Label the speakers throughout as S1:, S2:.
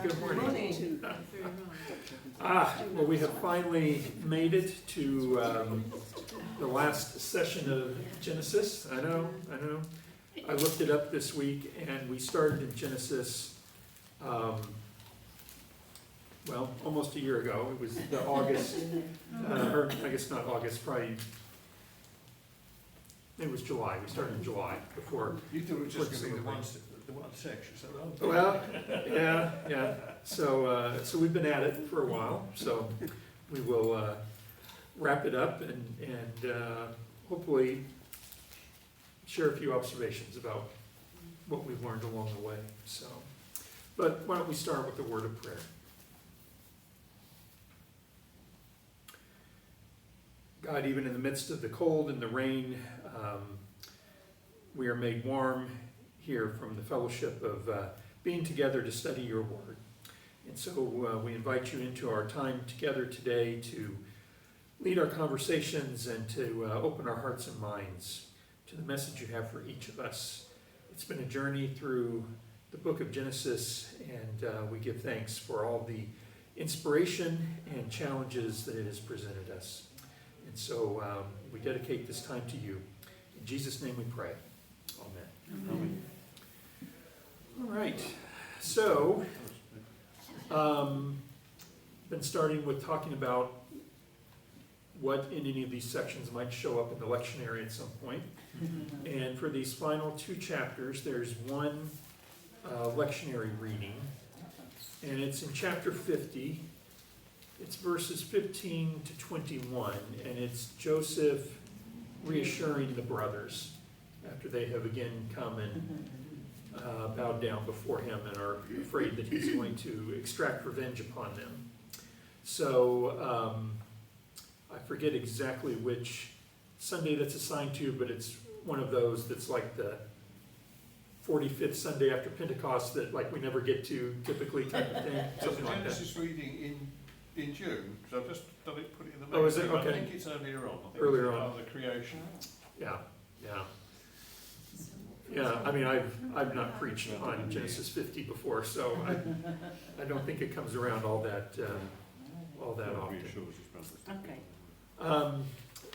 S1: Good morning.
S2: Morning.
S1: Well, we have finally made it to the last session of Genesis. I know. I looked it up this week, and we started in Genesis, well, almost a year ago. It was the August, or I guess not August, probably, it was July. We started in July before.
S3: You thought it was just going to be the one section, so
S1: Well, yeah. So we've been at it for a while, so we will wrap it up and hopefully share a few observations about what we've learned along the way. So, but why don't we start with a word of prayer? God, even in the midst of the cold and the rain, we are made warm here from the fellowship of being together to study your word. And so we invite you into our time together today to lead our conversations and to open our hearts and minds to the message you have for each of us. It's been a journey through the book of Genesis, and we give thanks for all the inspiration and challenges that it has presented us. And so we dedicate this time to you. In Jesus' name we pray. Amen.
S2: Amen.
S1: All right, so been starting with talking about what in any of these sections might show up in the lectionary at some point. And for these final two chapters, there's one lectionary reading, and it's in chapter 50. It's verses 15 to 21, and it's Joseph reassuring the brothers after they have again come and bowed down before him and are afraid that he's going to extract revenge upon them. So I forget exactly which Sunday that's assigned to, but it's one of those that's like the 45th Sunday after Pentecost that like we never get to typically type of thing.
S3: there's
S1: Something
S3: a
S1: like that.
S3: Genesis reading in June, so I've just done it, put it in the
S1: Oh, is it?
S3: magazine.
S1: Okay.
S3: I think it's earlier on. I think
S1: Earlier
S3: it's
S1: on.
S3: about the creation.
S1: Yeah. I mean, I've not preached on Genesis 50 before, so I don't think it comes around all that often.
S2: Okay.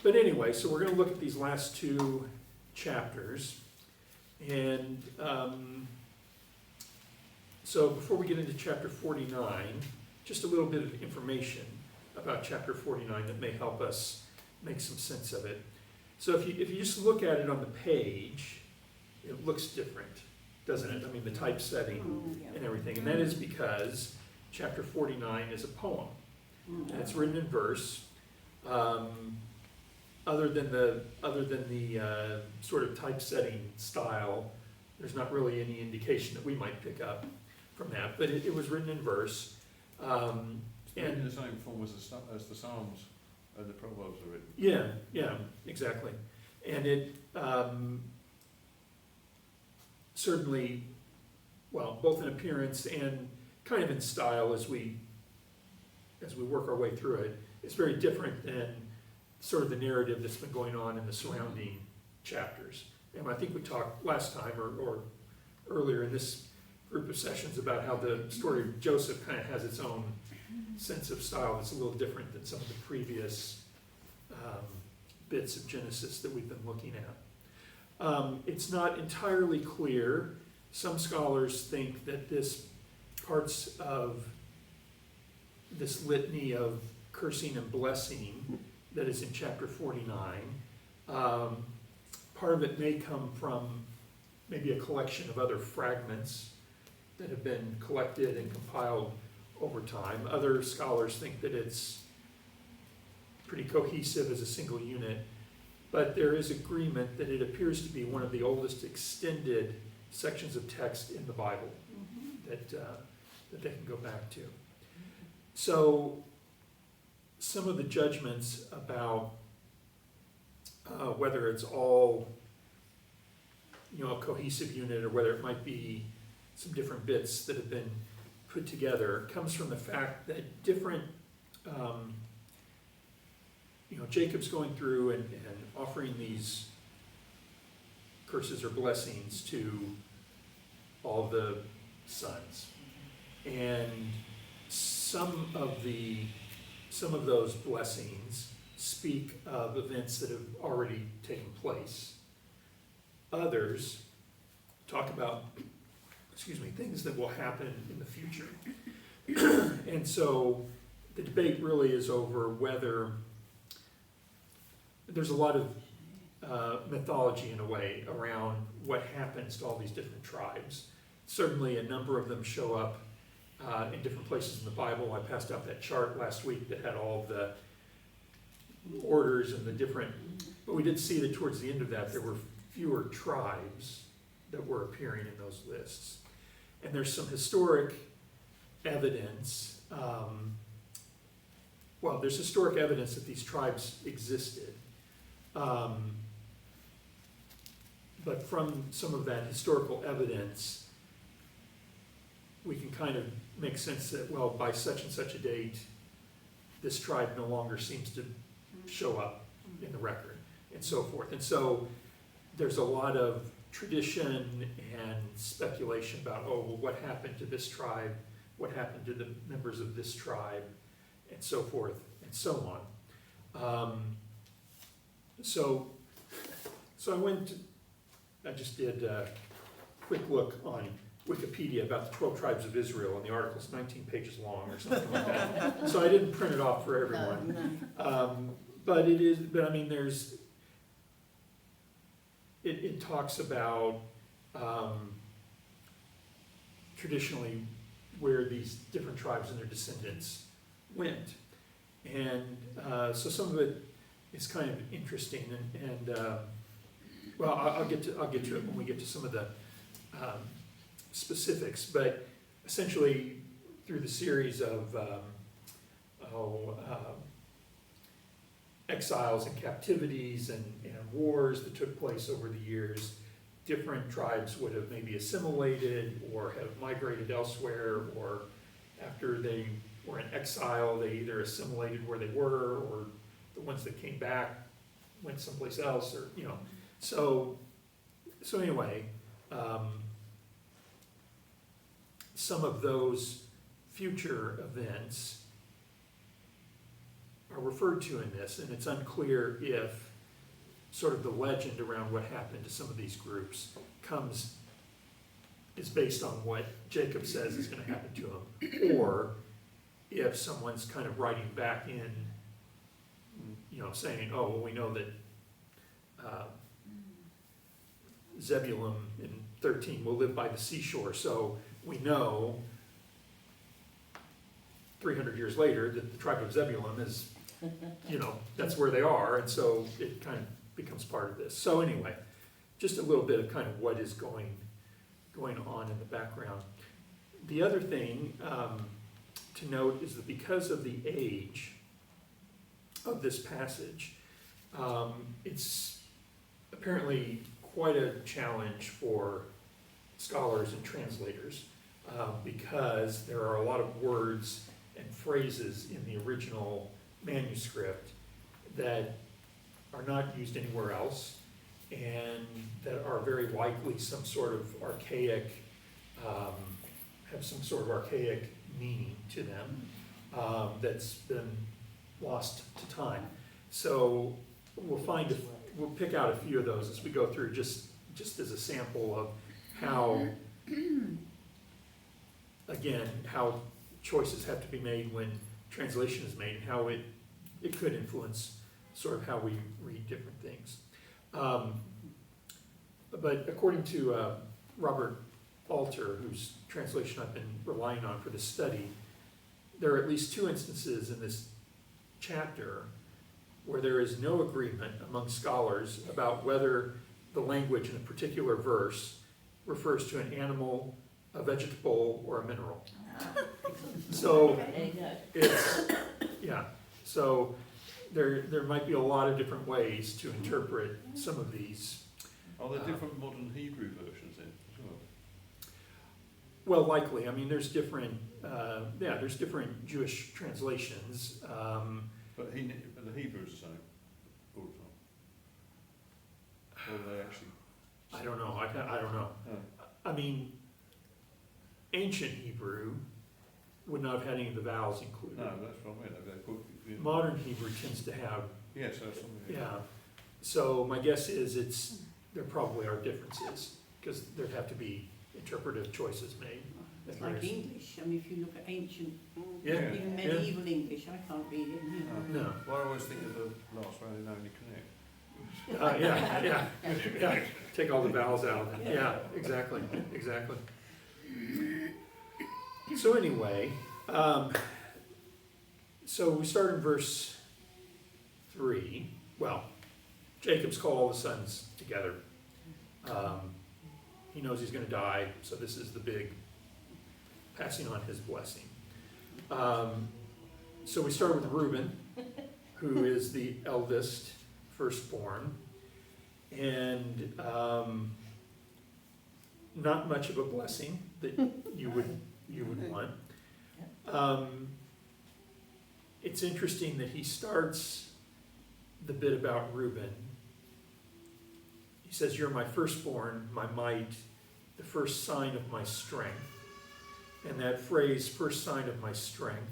S1: But anyway, so we're going to look at these last two chapters, and so before we get into chapter 49, just a little bit of information about chapter 49 that may help us make some sense of it. So if you just look at it on the page, it looks different, doesn't it? I mean, the typesetting and everything, and that is because chapter 49 is a poem, and it's written in verse. Other than the sort of typesetting style, there's not really any indication that we might pick up from that. But it was written in verse,
S3: It's in the same form as the Psalms and the Proverbs are written.
S1: Yeah, exactly. And it certainly, well, both in appearance and kind of in style as we work our way through it, it's very different than sort of the narrative that's been going on in the surrounding chapters. And I think we talked last time or earlier in this group of sessions about how the story of Joseph kind of has its own sense of style that's a little different than some of the previous bits of Genesis that we've been looking at. It's not entirely clear. Some scholars think that this parts of this litany of cursing and blessing that is in chapter 49, part of it may come from maybe a collection of other fragments that have been collected and compiled over time. Other scholars think that it's pretty cohesive as a single unit, but there is agreement that it appears to be one of the oldest extended sections of text in the Bible that they can go back to. So some of the judgments about whether it's all a cohesive unit or whether it might be some different bits that have been put together comes from the fact that different Jacob's going through and offering these curses or blessings to all the sons. And some of those blessings speak of events that have already taken place. Others talk about, things that will happen in the future. And so the debate really is over whether there's a lot of mythology in a way around what happens to all these different tribes. Certainly a number of them show up in different places in the Bible. I passed out that chart last week that had all of the orders and the different, but we did see that towards the end of that there were fewer tribes that were appearing in those lists. And there's some historic evidence, there's historic evidence that these tribes existed. But from some of that historical evidence, we can kind of make sense that, well, by such and such a date, this tribe no longer seems to show up in the record, and so forth. And so there's a lot of tradition and speculation about, what happened to this tribe? What happened to the members of this tribe? And so forth, and so on. So I just did a quick look on Wikipedia about the 12 tribes of Israel, and the article's 19 pages long or something like that. So I didn't print it off for everyone. But it talks about traditionally where these different tribes and their descendants went. And so some of it is kind of interesting, I'll get to it when we get to some of the specifics, but essentially through the series of exiles and captivities and wars that took place over the years, different tribes would have maybe assimilated or have migrated elsewhere, or after they were in exile, they either assimilated where they were, or the ones that came back went someplace else, or, So anyway, some of those future events are referred to in this, and it's unclear if sort of the legend around what happened to some of these groups is based on what Jacob says is going to happen to them, or if someone's kind of writing back in, saying, we know that Zebulun in 13 will live by the seashore, so we know 300 years later that the tribe of Zebulun is, that's where they are, and so it kind of becomes part of this. So anyway, just a little bit of kind of what is going on in the background. The other thing to note is that because of the age of this passage, it's apparently quite a challenge for scholars and translators because there are a lot of words and phrases in the original manuscript that are not used anywhere else, and that are very likely some sort of archaic, have some sort of archaic meaning to them that's been lost to time. So we'll pick out a few of those as we go through, just as a sample of how, again, how choices have to be made when translation is made, and how it could influence sort of how we read different things. But according to Robert Alter, whose translation I've been relying on for this study, there are at least 2 instances in this chapter where there is no agreement among scholars about whether the language in a particular verse refers to an animal, a vegetable, or a mineral. So so there might be a lot of different ways to interpret some of these.
S3: Are there different modern Hebrew versions then as well?
S1: Well, likely. I mean, there's different Jewish translations.
S3: But the Hebrew is the same all the time. Or are they actually?
S1: I don't know. I don't know.
S3: Oh.
S1: I mean, ancient Hebrew would not have had any of the vowels included.
S3: No, that's what I meant, they put,
S1: Modern Hebrew tends to have,
S3: yes, that's something.
S1: yeah. So my guess is there probably are differences, because there'd have to be interpretive choices made.
S2: It's like English. I mean, if you look at ancient,
S3: Yeah.
S2: even medieval English, I can't read it.
S1: No.
S3: Well, I always think of the last one in Only Connect.
S1: Yeah, take all the vowels out, yeah, exactly. So anyway, so we start in verse 3, well, Jacob's called all the sons together. He knows he's gonna die, so this is the big passing on his blessing. So we start with Reuben, who is the eldest, firstborn, and not much of a blessing that you would want. It's interesting that he starts the bit about Reuben. He says, "You're my firstborn, my might, the first sign of my strength." And that phrase, "first sign of my strength,"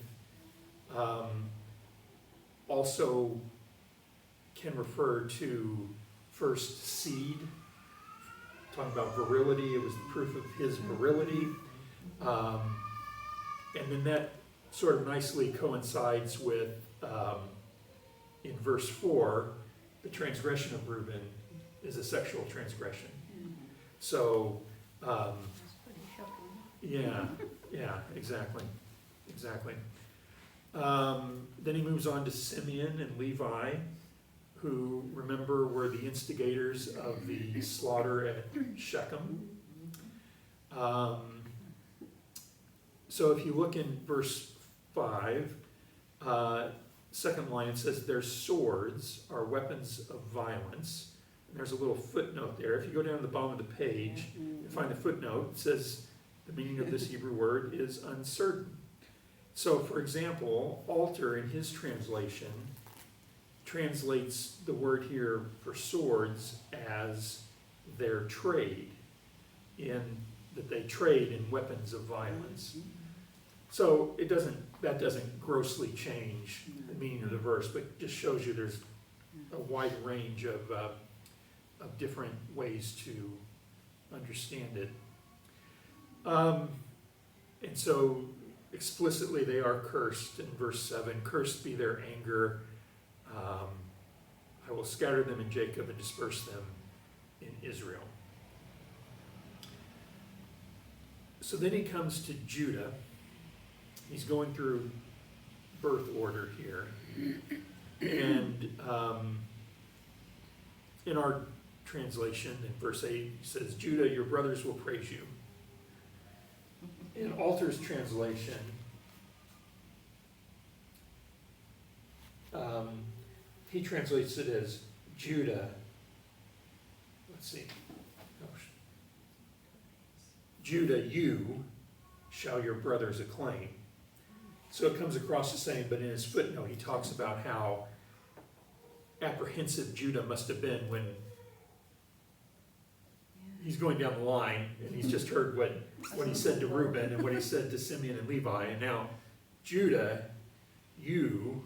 S1: also can refer to first seed. Talking about virility, it was the proof of his virility. And then that sort of nicely coincides with, in verse 4, the transgression of Reuben is a sexual transgression. So,
S2: That's pretty shocking.
S1: yeah, exactly. Then he moves on to Simeon and Levi, who, remember, were the instigators of the slaughter at Shechem. So if you look in verse 5, second line, it says, "Their swords are weapons of violence." And there's a little footnote there. If you go down to the bottom of the page and find the footnote, it says the meaning of this Hebrew word is uncertain. So, for example, Alter in his translation translates the word here for swords as their trade, in that they trade in weapons of violence. So that doesn't grossly change the meaning of the verse, but just shows you there's a wide range of different ways to understand it. And so explicitly they are cursed in verse 7. "Cursed be their anger. I will scatter them in Jacob and disperse them in Israel." So then he comes to Judah. He's going through birth order here. And in our translation, in verse 8, he says, "Judah, your brothers will praise you." In Alter's translation, he translates it as Judah. Let's see. "Judah, you shall your brothers acclaim." So it comes across the same, but in his footnote, he talks about how apprehensive Judah must have been when he's going down the line, and he's just heard what he said to Reuben and what he said to Simeon and Levi, and now, "Judah, you're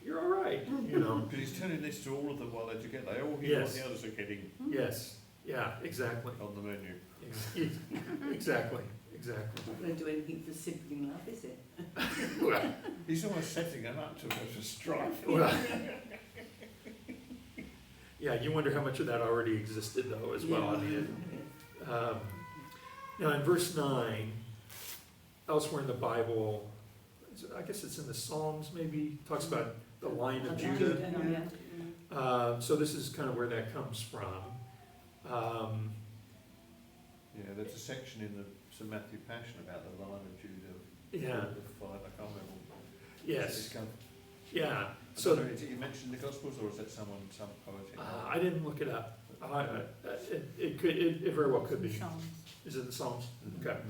S1: all right," you know.
S3: Because he's telling this to all of them while they're together. They all hear what
S1: Yes.
S3: the others are getting
S1: Yes, yeah, exactly.
S3: on the menu.
S1: Exactly.
S2: Not going to do anything for sibling love, is it?
S1: Well,
S3: He's almost setting them up to a strife.
S1: yeah, you wonder how much of that already existed though as well. I mean, now in verse 9, elsewhere in the Bible, I guess it's in the Psalms maybe, talks about the line of Judah. So this is kind of where that comes from.
S3: Yeah, there's a section in the St. Matthew Passion about the line of Judah.
S1: Yeah.
S3: The five, I can't remember.
S1: Yes,
S3: It's
S1: yeah.
S3: so,
S1: So
S3: is it you mentioned the Gospels, or is that some poetic?
S1: I didn't look it up. It very well could be.
S2: Psalms.
S1: Is it the Psalms?
S3: Mhm.
S1: Okay.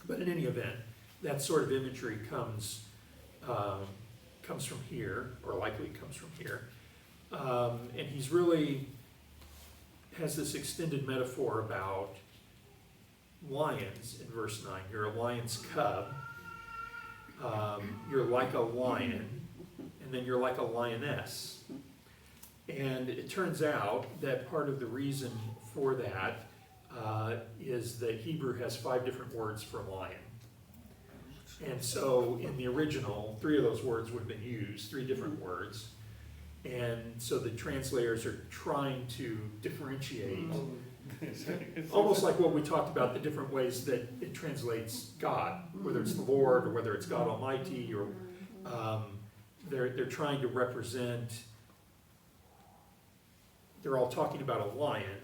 S1: But in any event, that sort of imagery comes from here, or likely comes from here. And he's really has this extended metaphor about lions in verse 9. You're a lion's cub. You're like a lion. And then you're like a lioness. And it turns out that part of the reason for that is that Hebrew has 5 different words for lion. And so in the original, 3 of those words would have been used, 3 different words. And so the translators are trying to differentiate, almost like what we talked about, the different ways that it translates God, whether it's the Lord or whether it's God Almighty, or they're trying to represent, they're all talking about a lion,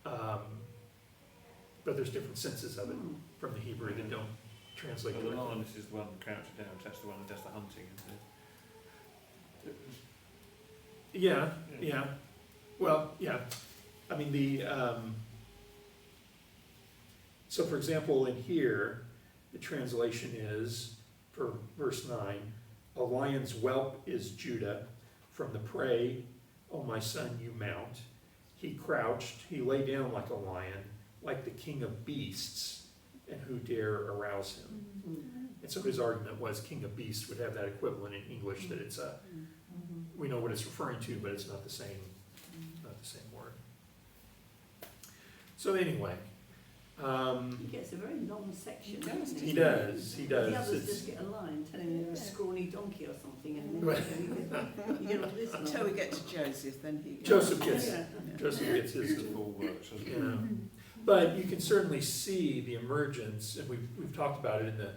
S1: but there's different senses of it from the Hebrew that don't translate
S3: But the
S1: directly.
S3: lioness is the one crouched down, that's the one that does the hunting, isn't it?
S1: Yeah. Well, yeah. I mean, so for example, in here, the translation is, for verse 9, a lion's whelp is Judah, from the prey, O my son, you mount. He crouched, he lay down like a lion, like the king of beasts, and who dare arouse him? And so his argument was king of beasts would have that equivalent in English, that it's we know what it's referring to, but it's not the same word. So anyway,
S2: He gets a very long section.
S4: He does,
S2: doesn't
S1: he does.
S2: The others
S1: It's-
S2: just get a line telling him a scrawny donkey or something, and
S1: Right.
S2: then you get all this.
S4: Until we get to Joseph, then he gets...
S1: Joseph gets
S2: Yeah.
S1: Joseph gets
S3: It's
S1: his.
S3: the full works, doesn't it?
S1: You know. But you can certainly see the emergence, and we've talked about it in the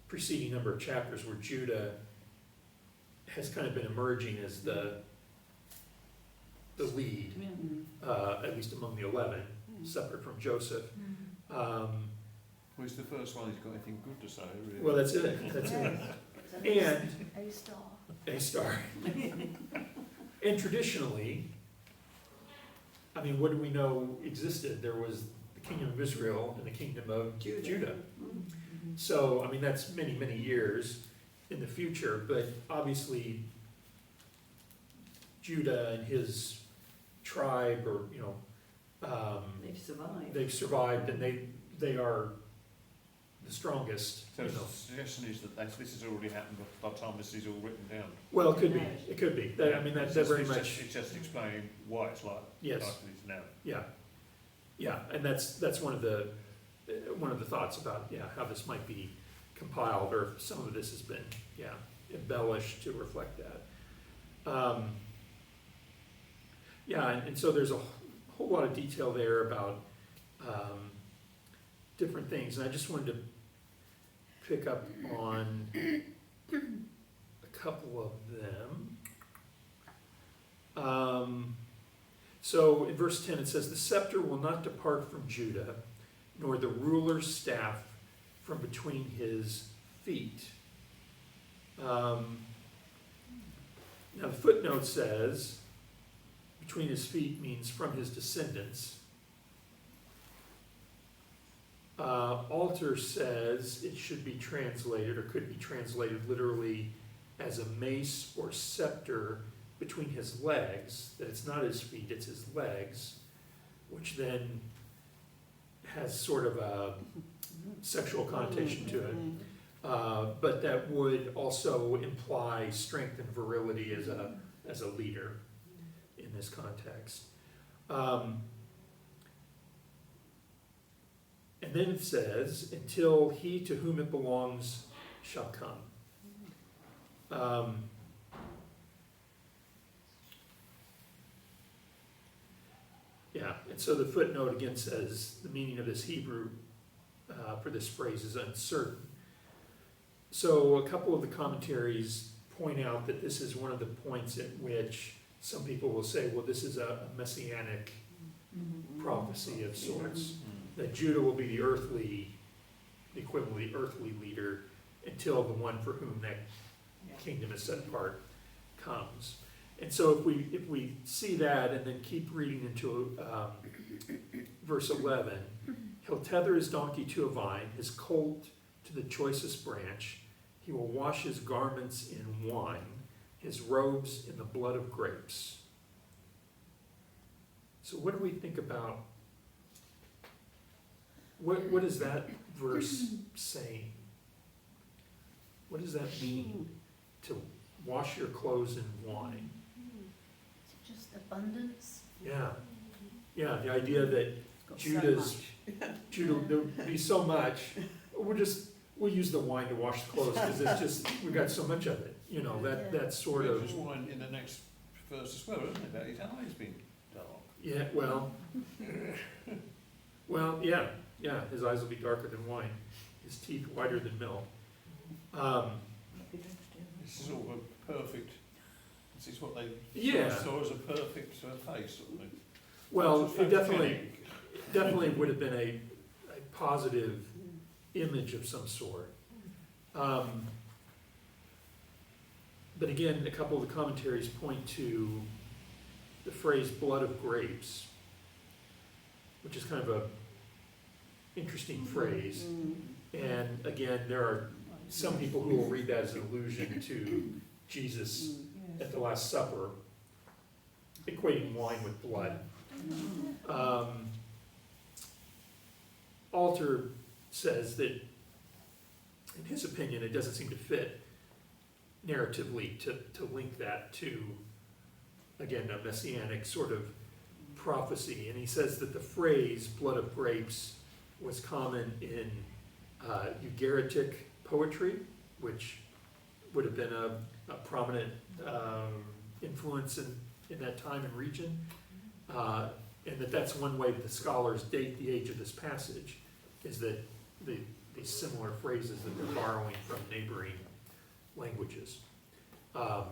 S1: preceding number of chapters, where Judah has kind of been emerging as the lead, at least among the 11, separate from Joseph.
S3: Well, he's the first one who's got anything good to say, really.
S1: Well, that's it. That's it. And
S5: A star.
S1: a star. And traditionally, I mean, what do we know existed? There was the kingdom of Israel and the kingdom of Judah. So, I mean, that's many, many years in the future, but obviously Judah and his tribe, or, they've survived, and they are the strongest,
S3: So the suggestion is that this has already happened by the time this is all written down.
S1: Well, it could be, it could be. I mean, that very much,
S3: It's just explaining why it's like
S1: yes.
S3: it is now.
S1: Yeah, and that's one of the thoughts about, how this might be compiled, or if some of this has been, embellished to reflect that. And so there's a whole lot of detail there about different things, and I just wanted to pick up on a couple of them. So in verse 10 it says, the scepter will not depart from Judah, nor the ruler's staff from between his feet. Now the footnote says, between his feet means from his descendants. Alter says it should be translated, or could be translated literally, as a mace or scepter between his legs, that it's not his feet, it's his legs, which then has sort of a sexual connotation to it. But that would also imply strength and virility as a leader in this context. And then it says, until he to whom it belongs shall come. And so the footnote again says the meaning of this Hebrew for this phrase is uncertain. So a couple of the commentaries point out that this is one of the points at which some people will say, well, this is a messianic prophecy of sorts, that Judah will be the equivalent of the earthly leader until the one for whom that kingdom is set apart comes. And so if we see that and then keep reading into verse 11, he'll tether his donkey to a vine, his colt to the choicest branch. He will wash his garments in wine, his robes in the blood of grapes. So what do we think about what is that verse saying? What does that mean, to wash your clothes in wine?
S5: Is it just abundance?
S1: Yeah, yeah, the idea that
S4: Got
S1: Judah's,
S4: so
S1: Judah, there'll be so much, we'll use the wine to wash the clothes, because it's just, we've got so much of it, you know, that sort of,
S3: There's one in the next verse as well, isn't it, about his eyes being dark?
S1: yeah, well, yeah, his eyes will be darker than wine, his teeth whiter than milk.
S3: This is sort of a perfect, this is what they
S1: Yeah.
S3: saw as a perfect face, sort of thing.
S1: Well,
S3: It's
S1: it
S3: photogenic.
S1: definitely would have been a positive image of some sort. But again, a couple of the commentaries point to the phrase blood of grapes, which is kind of a interesting phrase. And again, there are some people who will read that as an allusion to Jesus at the Last Supper, equating wine with blood. Alter says that, in his opinion, it doesn't seem to fit narratively to link that to, again, a messianic sort of prophecy. And he says that the phrase blood of grapes was common in Ugaritic poetry, which would have been a prominent influence in that time and region. And that's one way that the scholars date the age of this passage, is that these similar phrases that they're borrowing from neighboring languages. I'm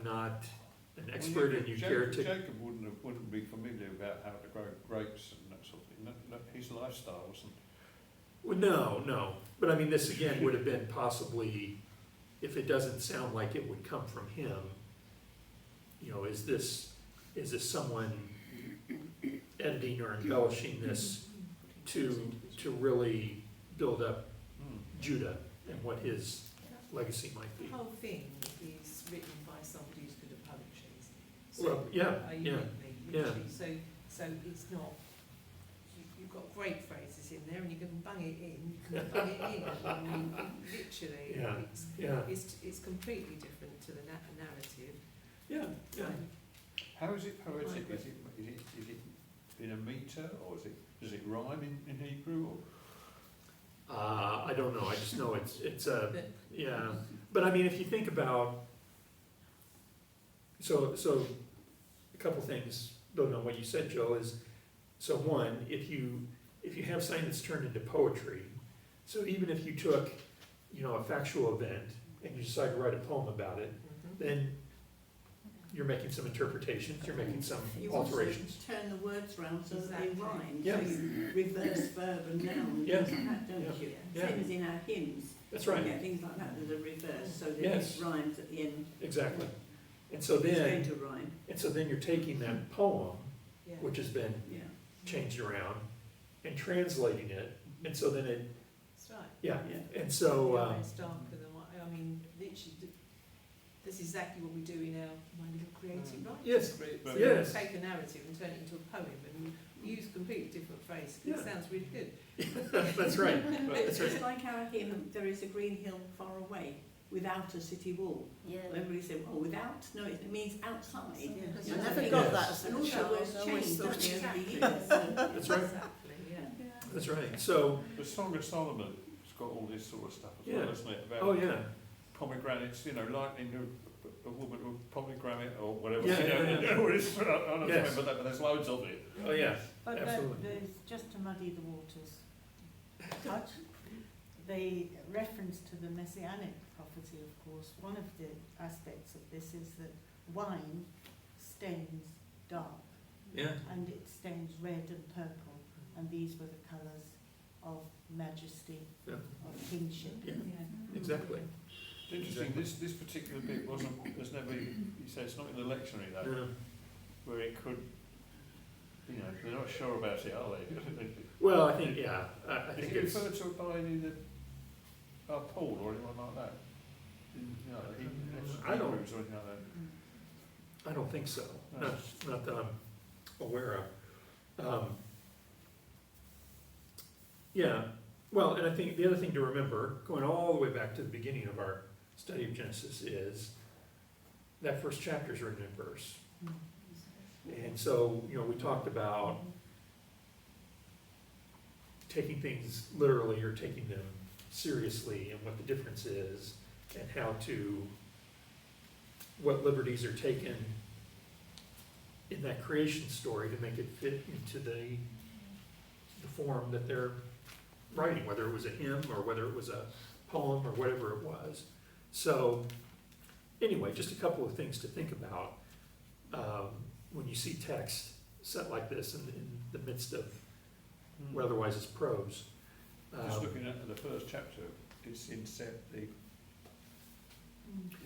S1: not an expert in Ugaritic.
S3: Jacob wouldn't be familiar about how to grow grapes and that sort of thing. His lifestyle wasn't.
S1: Well, no. But I mean, this again would have been possibly, if it doesn't sound like it would come from him, you know, is this someone editing or embellishing this to really build up Judah and what his legacy might be?
S6: The whole thing is written by somebody who's good at poetry, isn't it?
S1: Well, yeah.
S6: Literally. So it's not, you've got great phrases in there and you can bung it in, I mean, literally, it's completely different to the narrative.
S1: Yeah.
S3: How is it poetic? Is it in a meter, or does it rhyme in Hebrew? Or?
S1: I don't know. I just know it's a yeah. But I mean, if you think about so a couple things. Don't know what you said, Joe. Is so one, if you have something that's turned into poetry, so even if you took, you know, a factual event and you decide to write a poem about it, then you're making some interpretations, you're making some
S2: You
S1: alterations.
S2: also turn the words around so that
S6: Exactly.
S2: they rhyme.
S1: Yeah.
S2: So you reverse verb and noun,
S1: Yeah.
S2: things like that, don't you?
S1: Yeah.
S2: Same as in our hymns.
S1: That's right.
S2: Yeah, things like that, there's a reverse, so that
S1: Yes.
S2: it rhymes at the end.
S1: Exactly. And so
S2: It's going
S1: then,
S2: to rhyme,
S1: you're taking that poem,
S6: Yeah.
S1: which has been
S2: yeah.
S1: changed around, and translating it, and so then it,
S6: That's right.
S1: yeah.
S2: Yeah.
S1: And so,
S6: The eyes darker than what, I mean, literally, that's exactly what we do in my little creative writing
S1: Yes.
S6: group.
S3: But-
S6: So
S1: Yes.
S6: we take a narrative and turn it into a poem and we use completely different phrases.
S1: Yeah.
S6: It sounds really good.
S1: that's right.
S2: It's
S1: That's right.
S2: just like our hymn, there is a green hill far away, without a city wall.
S5: Yeah.
S2: Everybody said, well, without, no, it means outside.
S4: Yeah.
S2: You
S4: I
S2: know,
S4: never
S2: things-
S4: got that as
S2: And
S4: a
S2: also
S4: child.
S2: words
S4: I always
S2: change,
S4: thought
S2: don't they, over the
S6: Exactly.
S2: years, so-
S1: That's right.
S6: Exactly, yeah.
S1: That's right. So,
S3: The Song of Solomon's got all this sort of stuff as well,
S1: Yeah.
S3: isn't it? About
S1: oh yeah,
S3: pomegranates, you know, lightning a woman with pomegranate or whatever.
S1: Yeah,
S3: you know,
S1: yeah, yeah.
S3: I don't
S1: Yes.
S3: remember that, but there's loads of it.
S1: oh yeah.
S7: But
S1: Absolutely.
S7: there's, just to muddy the waters a touch, the reference to the messianic prophecy, of course, one of the aspects of this is that wine stains dark
S1: Yeah.
S7: and it stains red and purple, and these were the colours of majesty,
S1: Yeah.
S7: of kingship.
S1: Yeah. Exactly.
S3: Interesting, this particular bit there's never, you say it's not in the lectionary though,
S1: Yeah.
S3: where it could, you know, they're not sure about it, are they?
S1: Well, I think yeah. I
S3: Is
S1: think
S3: it
S1: it's
S3: referred to by any of the, Paul or anyone like that? You know,
S1: I don't-
S3: Hebrews or anything like that?
S1: I don't think so.
S3: No.
S1: Not that I'm aware of. Yeah, well, and I think the other thing to remember, going all the way back to the beginning of our study of Genesis, is that first chapter is written in verse. And so, we talked about taking things literally or taking them seriously, and what the difference is, and what liberties are taken in that creation story to make it fit into the form that they're writing, whether it was a hymn or whether it was a poem or whatever it was. So, anyway, just a couple of things to think about when you see text set like this in the midst of what otherwise is prose.
S3: Just looking at the first chapter, it's inset, the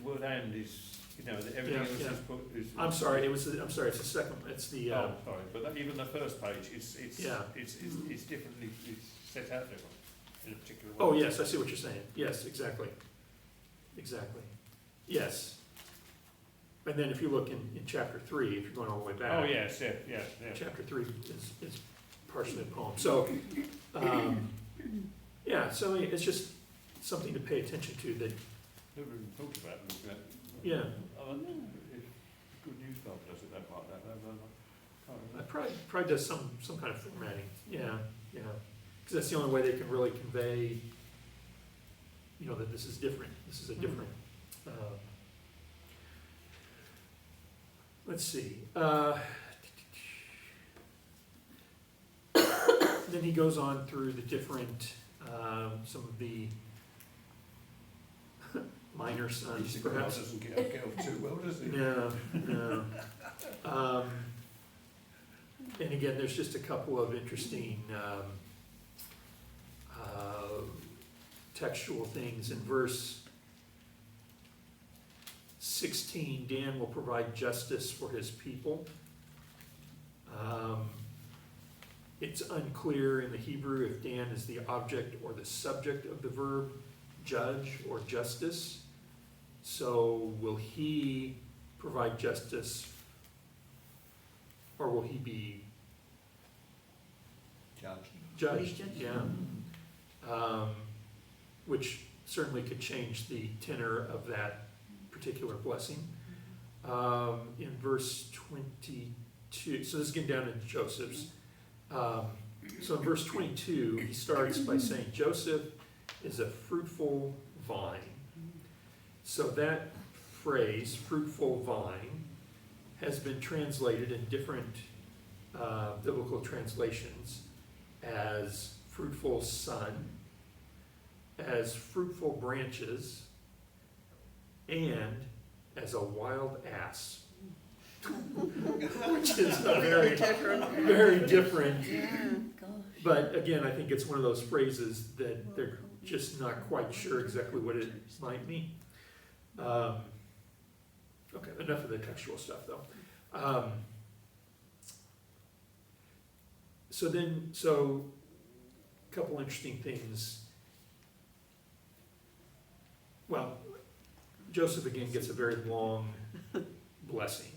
S3: word "and" is, everything else is put.
S1: I'm sorry, it's the second, it's the,
S3: oh, sorry, but even the first page, it's differently, it's set out different in a particular way.
S1: oh, yes, I see what you're saying. Yes, exactly. Yes. And then if you look in chapter 3, if you're going all the way back.
S3: Oh, yes, yeah.
S1: Chapter 3 is partially a poem. So, so it's just something to pay attention to that.
S3: Never even thought about it.
S1: Yeah.
S3: If Good News Club does it like that,
S1: It probably does some kind of formatting. Yeah. Because that's the only way they can really convey, that this is different. This is a different. Let's see. Then he goes on through the different, some of the minor sons, perhaps.
S3: Doesn't get too well, does he?
S1: No. And again, there's just a couple of interesting textual things. In verse 16, Dan will provide justice for his people. It's unclear in the Hebrew if Dan is the object or the subject of the verb judge or justice. So will he provide justice, or will he be judged? Yeah. Which certainly could change the tenor of that particular blessing. In verse 22, so this is getting down into Joseph's. So in verse 22, he starts by saying, Joseph is a fruitful vine. So that phrase, fruitful vine, has been translated in different biblical translations as fruitful son, as fruitful branches, and as a wild ass. Which is very different.
S4: Yeah.
S5: Gosh.
S1: But again, I think it's one of those phrases that they're just not quite sure exactly what it might mean. Okay, enough of the textual stuff though. So a couple interesting things. Well, Joseph again gets a very long blessing.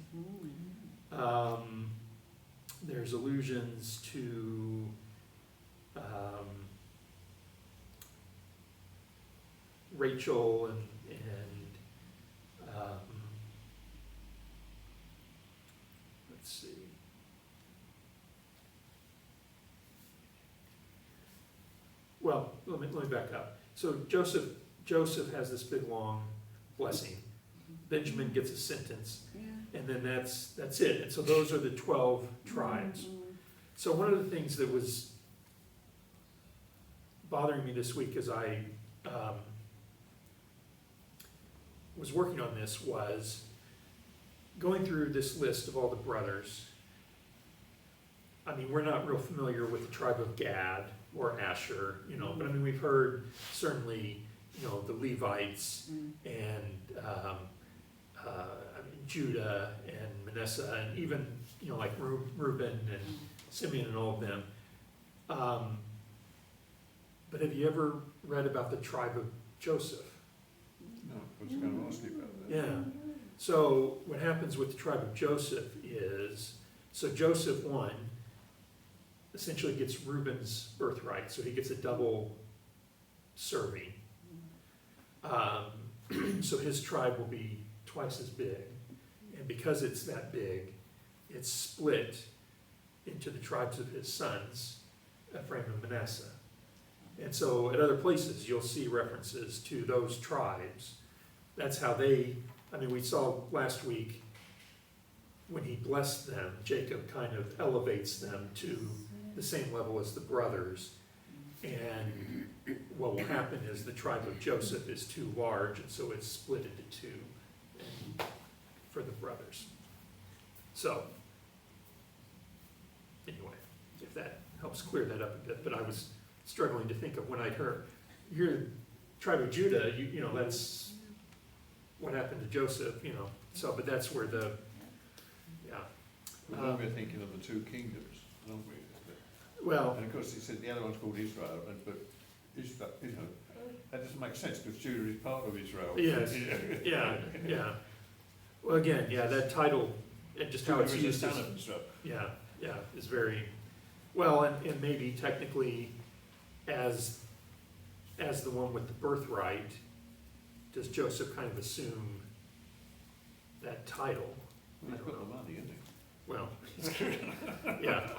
S1: There's allusions to Rachel and let's see. Well, let me back up. So Joseph has this big long blessing. Benjamin gets a sentence. And then that's it. And so those are the 12 tribes. So one of the things that was bothering me this week as I was working on this was going through this list of all the brothers. I mean, we're not real familiar with the tribe of Gad or Asher, but I mean, we've heard certainly, the Levites and Judah and Manasseh and even, like Reuben and Simeon and all of them. But have you ever read about the tribe of Joseph?
S3: No, I was going to ask you about that.
S1: Yeah. So what happens with the tribe of Joseph is, so Joseph 1, essentially gets Reuben's birthright, so he gets a double serving. So his tribe will be twice as big, and because it's that big, it's split into the tribes of his sons, Ephraim and Manasseh. And so at other places, you'll see references to those tribes. That's how they, I mean, we saw last week, when he blessed them, Jacob kind of elevates them to the same level as the brothers. And what will happen is the tribe of Joseph is too large, and so it's split into two for the brothers. So, anyway, if that helps clear that up a bit, but I was struggling to think of when I'd heard, you're the tribe of Judah, you know, that's what happened to Joseph, you know, so, but that's where the, yeah.
S3: We're thinking of the two kingdoms, aren't we?
S1: Well,
S3: And of course, he said the other one's called Israel, but Israel, you know, that doesn't make sense because Judah is part of Israel.
S1: yes, yeah. Well, again, yeah, that title, and just how
S3: Judah
S1: it's
S3: is the
S1: used
S3: son
S1: is,
S3: of Israel.
S1: yeah, is very, well, and maybe technically as the one with the birthright, does Joseph kind of assume that title?
S3: Well, he's got the money, isn't he?
S1: Well, yeah.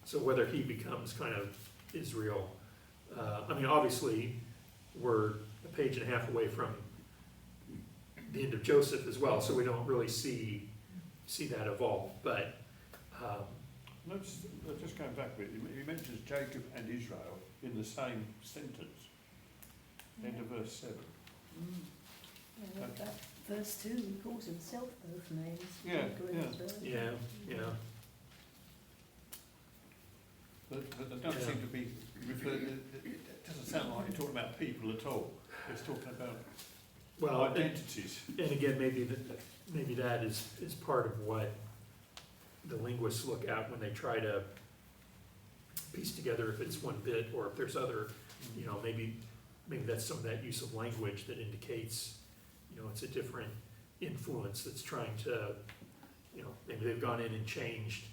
S1: So whether he becomes kind of Israel, I mean, obviously, we're a page and a half away from the end of Joseph as well, so we don't really see that evolve, but,
S3: No, just going back a bit, he mentions Jacob and Israel in the same sentence, end of verse 7.
S5: Yeah, that verse 2, he calls himself both names.
S3: Yeah,
S5: Jacob and Israel.
S1: yeah.
S3: But there doesn't seem to be it doesn't sound like you're talking about people at all. It's talking about
S1: Well,
S3: identities.
S1: and again, maybe that is part of what the linguists look at when they try to piece together if it's one bit or if there's other, you know, maybe that's some of that use of language that indicates, you know, it's a different influence that's trying to, you know, maybe they've gone in and changed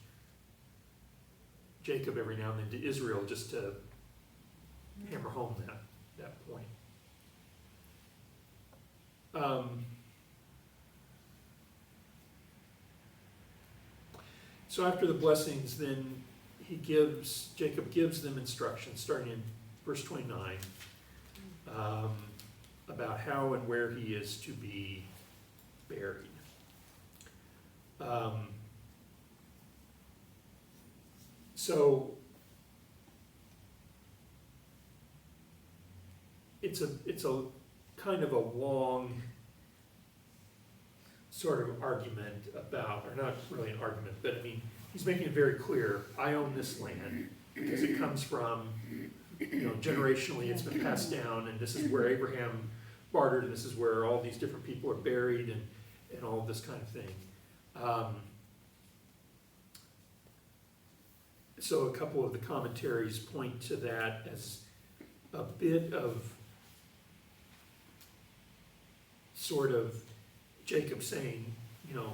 S1: Jacob every now and then to Israel just to hammer home that point. So after the blessings, then Jacob gives them instructions, starting in verse 29, about how and where he is to be buried. So it's a kind of a long sort of argument about, or not really an argument, but I mean, he's making it very clear, I own this land because it comes from, you know, generationally it's been passed down, and this is where Abraham bartered, and this is where all these different people are buried, and all this kind of thing. So a couple of the commentaries point to that as a bit of sort of Jacob saying, you know,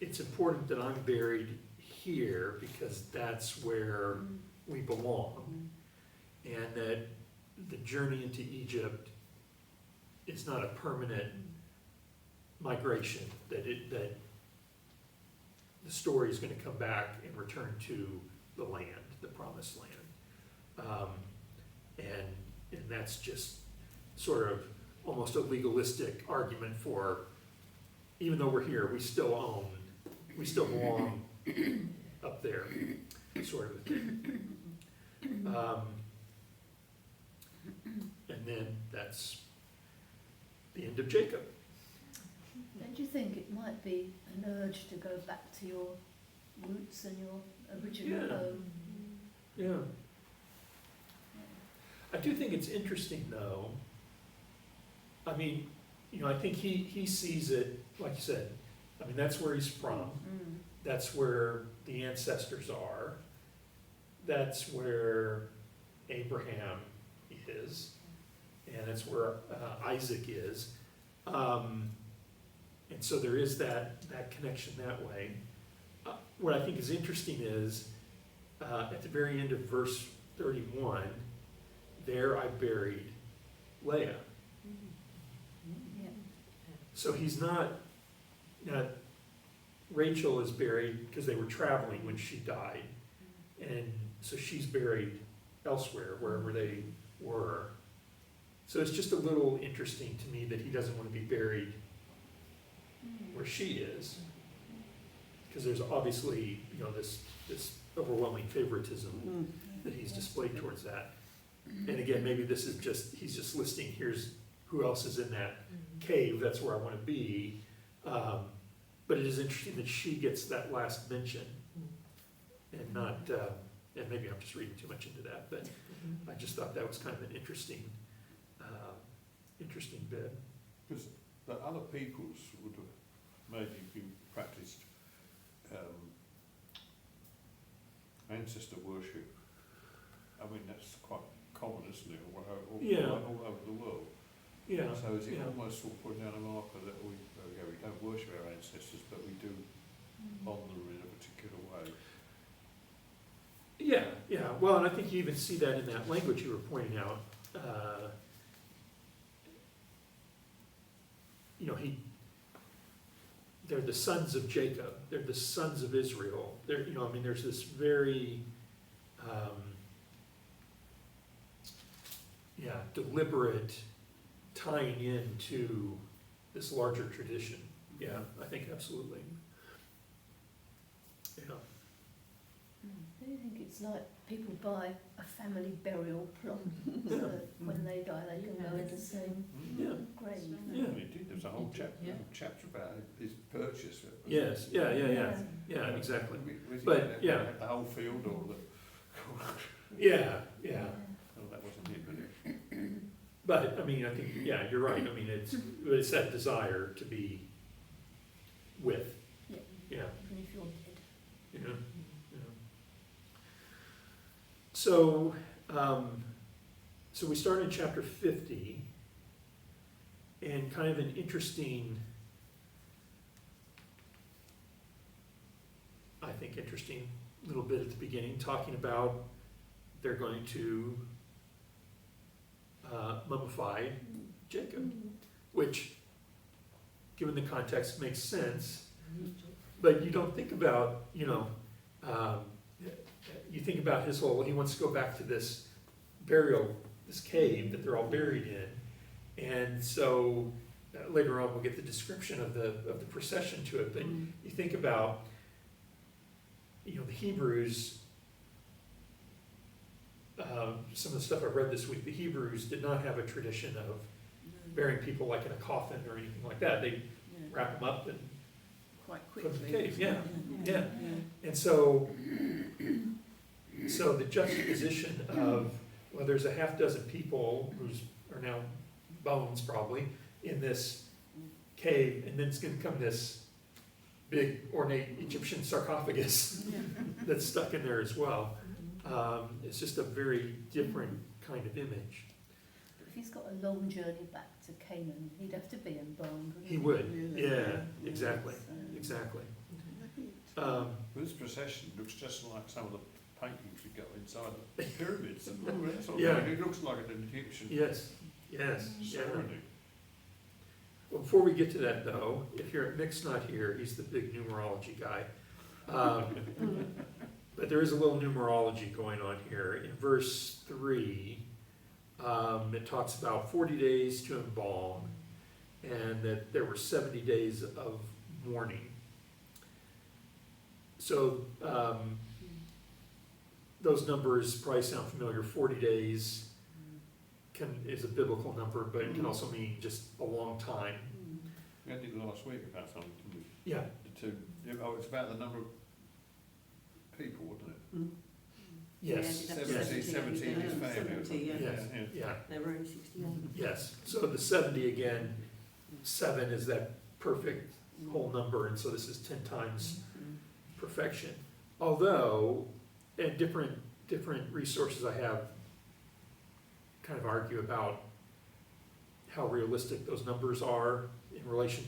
S1: it's important that I'm buried here because that's where we belong, and that the journey into Egypt is not a permanent migration, that the story is going to come back and return to the land, the promised land. And that's just sort of almost a legalistic argument for, even though we're here, we still belong up there, sort of a thing. And then that's the end of Jacob.
S5: Don't you think it might be an urge to go back to your roots and your original
S1: Yeah.
S5: home?
S1: Yeah. I do think it's interesting, though. I mean, you know, I think he sees it, like you said, I mean, that's where he's from. That's where the ancestors are. That's where Abraham is. And that's where Isaac is. And so there is that connection that way. What I think is interesting is at the very end of verse 31, there I buried Leah.
S5: Yeah.
S1: So he's not, Rachel is buried because they were traveling when she died. And so she's buried elsewhere, wherever they were. So it's just a little interesting to me that he doesn't want to be buried where she is. Because there's obviously, this overwhelming favoritism that he's displayed towards that. And again, maybe this is he's just listing, here's who else is in that cave, that's where I want to be. But it is interesting that she gets that last mention and not, and maybe I'm just reading too much into that, but I just thought that was kind of an interesting bit.
S3: Because the other peoples would have maybe been practiced ancestor worship. I mean, that's quite common, isn't it, all over the world.
S1: Yeah.
S3: So is it
S1: yeah.
S3: almost sort of putting down a marker that we don't worship our ancestors, but we do honour them in a particular way?
S1: Yeah. Well, and I think you even see that in that language you were pointing out. They're the sons of Jacob. They're the sons of Israel. There's this very, deliberate tying into this larger tradition. Yeah, I think absolutely. Yeah.
S5: Do you think it's like people buy a family burial plot so that when they die they can go in the same
S1: Yeah.
S5: grave?
S1: Yeah.
S3: Indeed, there's a whole chapter about his purchase.
S1: Yes. Yeah. Exactly. But,
S3: the whole field or the.
S1: Yeah.
S3: Well, that wasn't it, but it.
S1: But I think you're right. It's that desire to be with.
S5: Yeah.
S1: Yeah.
S5: Even if you're dead.
S1: Yeah. So, so we start in chapter 50, and kind of an interesting little bit at the beginning, talking about they're going to mummify Jacob, which, given the context, makes sense. But you don't think about, you think about his whole, he wants to go back to this burial, this cave that they're all buried in. And so later on we'll get the description of the procession to it. But you think about, the Hebrews, some of the stuff I've read this week, the Hebrews did not have a tradition of burying people like in a coffin or anything like that. They wrap them up and
S4: quite
S1: put them
S4: quickly.
S1: in the cave. Yeah. And so the juxtaposition of, well, there's a half dozen people who are now bones probably in this cave, and then it's going to come this big ornate Egyptian sarcophagus that's stuck in there as well. It's just a very different kind of image.
S5: But if he's got a long journey back to Canaan, he'd have to be embalmed.
S1: He would. Yeah, exactly.
S3: This procession looks just like some of the paintings we got inside the pyramids and all that sort of
S1: Yeah.
S3: thing. It looks like an Egyptian
S1: Yes.
S3: ceremony.
S1: Well, before we get to that though, if Nick's not here, he's the big numerology guy. But there is a little numerology going on here. In verse 3, it talks about 40 days to embalm, and that there were 70 days of mourning. So those numbers probably sound familiar. 40 days is a biblical number, but it can also mean just a long time.
S3: We had it last week about something, didn't we?
S1: Yeah.
S3: It's about the number of people, wasn't it?
S1: Yes.
S2: Yeah,
S3: 70 in his family.
S2: 70, yeah.
S1: Yes. Yeah.
S2: They were only 68.
S1: Yes. So the 70 again, 7 is that perfect whole number, and so this is 10 times perfection. Although, and different resources I have kind of argue about how realistic those numbers are in relation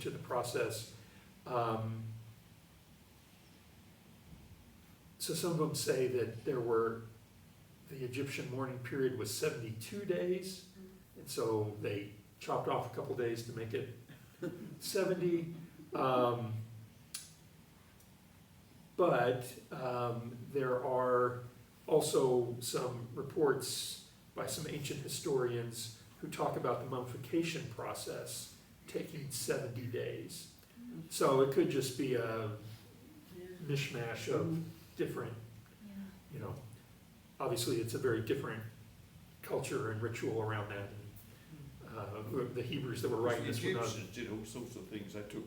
S1: So some of them say that the Egyptian mourning period was 72 days, and so they chopped off a couple days to make it 70. But there are also some reports by some ancient historians who talk about the mummification process taking 70 days. So it could just be a mishmash of different, you know, obviously it's a very different culture and ritual around that. And, the Hebrews that were writing
S3: The
S1: this were not.
S3: Egyptians did all sorts of things. They took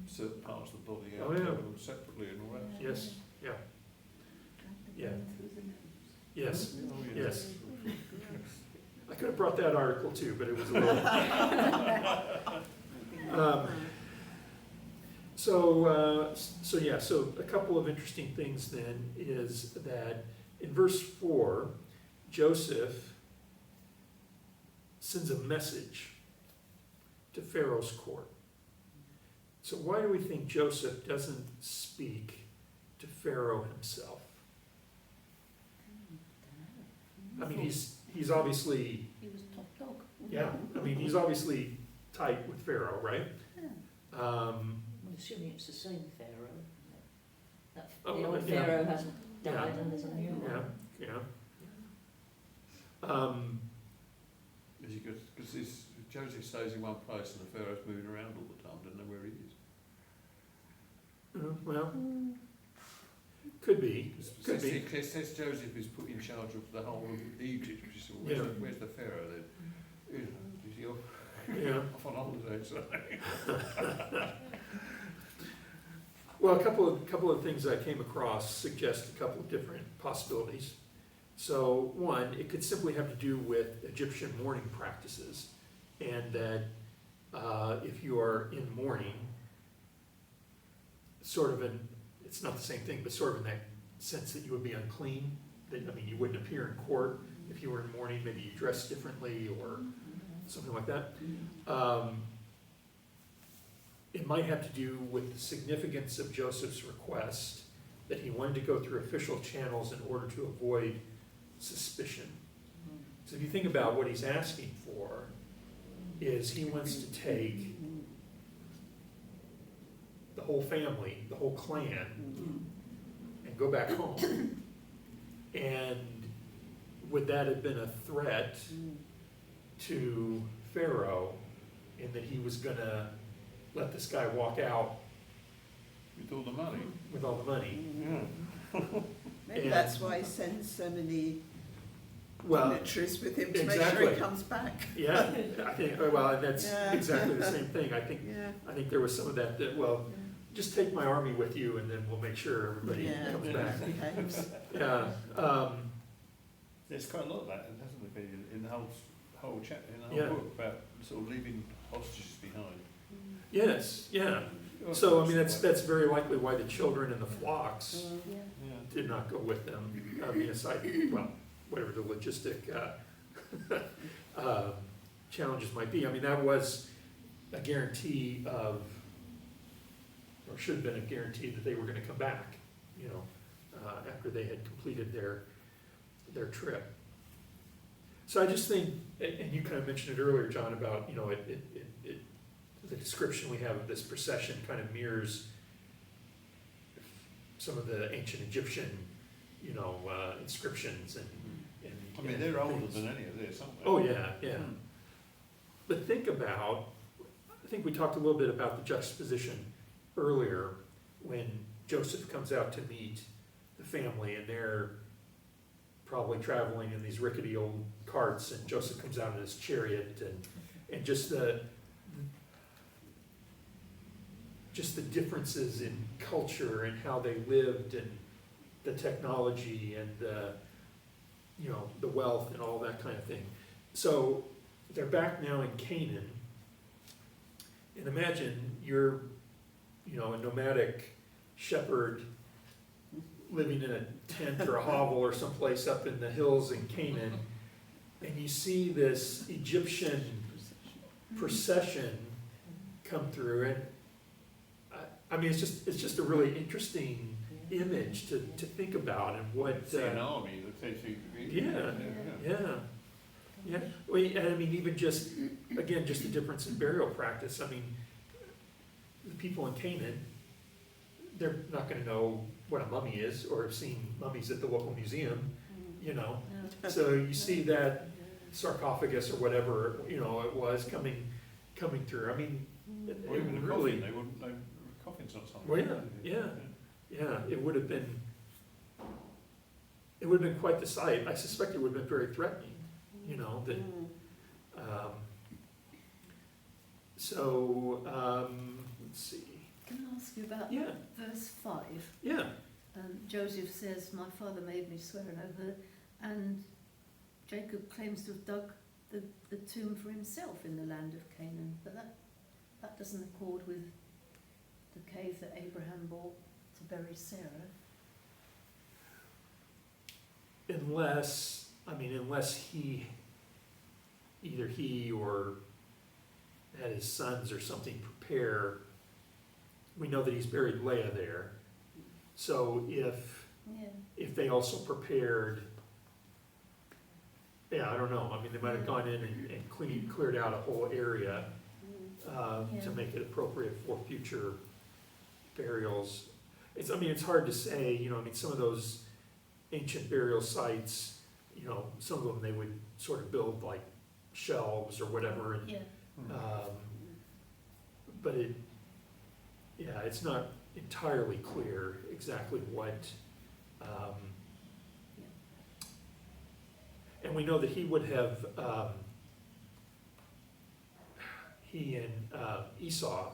S3: certain parts of the body out,
S1: Oh, yeah.
S3: kept them separately and all that.
S1: Yes, yeah, yeah, yes,
S3: Oh, yeah.
S1: yes. I could have brought that article too, but it was a little. So a couple of interesting things then is that in verse 4, Joseph sends a message to Pharaoh's court. So why do we think Joseph doesn't speak to Pharaoh himself? I mean, he's obviously,
S5: He was top dog.
S1: yeah, I mean, he's obviously tight with Pharaoh, right?
S8: I'm assuming it's the same Pharaoh. That the
S1: Oh,
S8: old
S1: yeah.
S8: Pharaoh hasn't died
S1: Yeah.
S8: and there's a new
S1: Yeah,
S8: one.
S1: yeah.
S3: Because Joseph stays in one place and the Pharaoh's moving around all the time, doesn't know where he is.
S1: Well, could be, could be.
S3: It says Joseph is put in charge of the whole of Egypt, which is,
S1: Yeah.
S3: where's the Pharaoh then? You know, is he off,
S1: Yeah.
S3: off on holiday, so.
S1: Well, a couple of things I came across suggest a couple of different possibilities. So one, it could simply have to do with Egyptian mourning practices, and that if you are in mourning, sort of it's not the same thing, but sort of in that sense that you would be unclean. That, I mean, you wouldn't appear in court if you were in mourning. Maybe you dress differently or something like that. It might have to do with the significance of Joseph's request that he wanted to go through official channels in order to avoid suspicion. So if you think about what he's asking for, is he wants to take the whole family, the whole clan, and go back home. And would that have been a threat to Pharaoh in that he was gonna let this guy walk out
S3: With all the money.
S1: with all the money?
S3: Yeah.
S4: Maybe
S1: And-
S4: that's why he sends so many
S1: Well,
S4: militaries with him to make sure
S1: exactly.
S4: he comes back.
S1: yeah, I think, well, and that's
S4: Yeah.
S1: exactly the same thing. I think
S4: Yeah.
S1: there was some of that, well, just take my army with you and then we'll make sure everybody
S4: Yeah.
S1: comes back.
S4: Behaves.
S1: Yeah,
S3: There's quite a lot of that, hasn't there, in the whole chapter, in the whole
S1: Yeah.
S3: book about sort of leaving hostages behind.
S1: yes, yeah. So, I mean, that's very likely why the children and the flocks
S5: Yeah.
S3: Yeah.
S1: did not go with them, I mean, aside, well, whatever the logistic challenges might be. I mean, that was a guarantee of, or should have been a guarantee that they were gonna come back, you know, after they had completed their trip. So I just think, and you kind of mentioned it earlier, John, about, you know, the description we have of this procession kind of mirrors some of the ancient Egyptian, you know, inscriptions and
S3: I mean, they're older
S1: things.
S3: than any of this, aren't they?
S1: Oh, yeah, yeah. But think about, I think we talked a little bit about the juxtaposition earlier when Joseph comes out to meet the family and they're probably traveling in these rickety old carts and Joseph comes out in his chariot and just the differences in culture and how they lived and the technology and the, you know, the wealth and all that kind of thing. So they're back now in Canaan. And imagine you're, you know, a nomadic shepherd living in a tent or a hovel or someplace up in the hills in Canaan, and you see this Egyptian procession come through, and I mean, it's just a really interesting image to think about and what.
S3: See an army that takes you.
S1: Yeah. Well, and I mean, even just, again, just the difference in burial practice. I mean, the people in Canaan, they're not going to know what a mummy is or have seen mummies at the local museum, you know. So you see that sarcophagus or whatever, you know, it was coming through. I mean,
S3: Or even a
S1: really,
S3: coffin, they wouldn't know. Coffin's not something.
S1: Well, yeah, it would have been quite the sight. I suspect it would have been very threatening, you know, that, let's see.
S5: Can I ask you about
S1: Yeah,
S5: verse 5?
S1: yeah,
S5: Joseph says, "My father made me swear an oath," and Jacob claims to have dug the tomb for himself in the land of Canaan, but that doesn't accord with the cave that Abraham bought to bury Sarah.
S1: unless either he or had his sons or something prepare. We know that he's buried Leah there. So if they also prepared, I don't know. I mean, they might have gone in and cleared out a whole area to make it appropriate for future burials. It's hard to say, you know, I mean, some of those ancient burial sites, you know, some of them they would sort of build like shelves or whatever, and, but it's not entirely clear exactly what, and we know that he would have, he and Esau